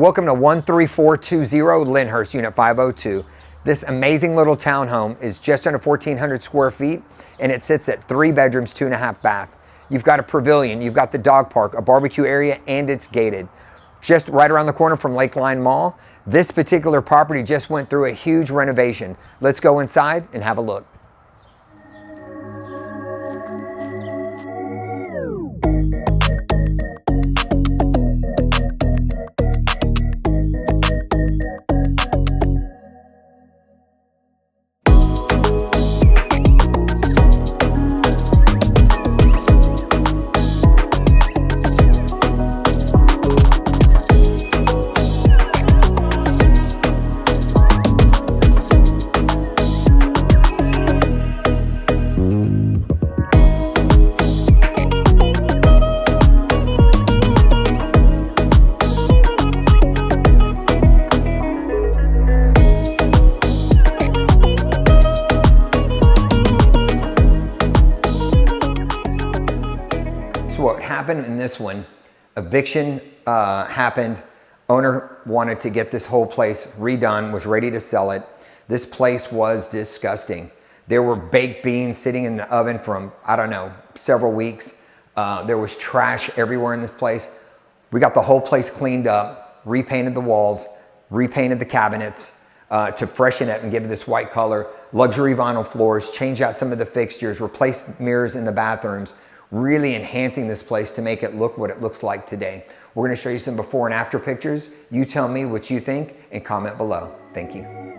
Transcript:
Welcome to 13420 Lyndhurst, Unit 502. This amazing little townhome is just under 1,400 square feet, and it sits at 3 bedrooms, 2.5 bath. You've got a pavilion, you've got the dog park, a barbecue area, and it's gated. Just right around the corner from Lakeline Mall. This particular property just went through a huge renovation. Let's go inside and have a look. So what happened in this one, eviction happened. Owner wanted to get this whole place redone, was ready to sell it. This place was disgusting. There were baked beans sitting in the oven from, I don't know, several weeks. There was trash everywhere in this place. We got the whole place cleaned up, repainted the walls, repainted the cabinets to freshen it and give it this white color, luxury vinyl floors, changed out some of the fixtures, replaced mirrors in the bathrooms, really enhancing this place to make it look what it looks like today. We're going to show you some before and after pictures. You tell me what you think and comment below. Thank you.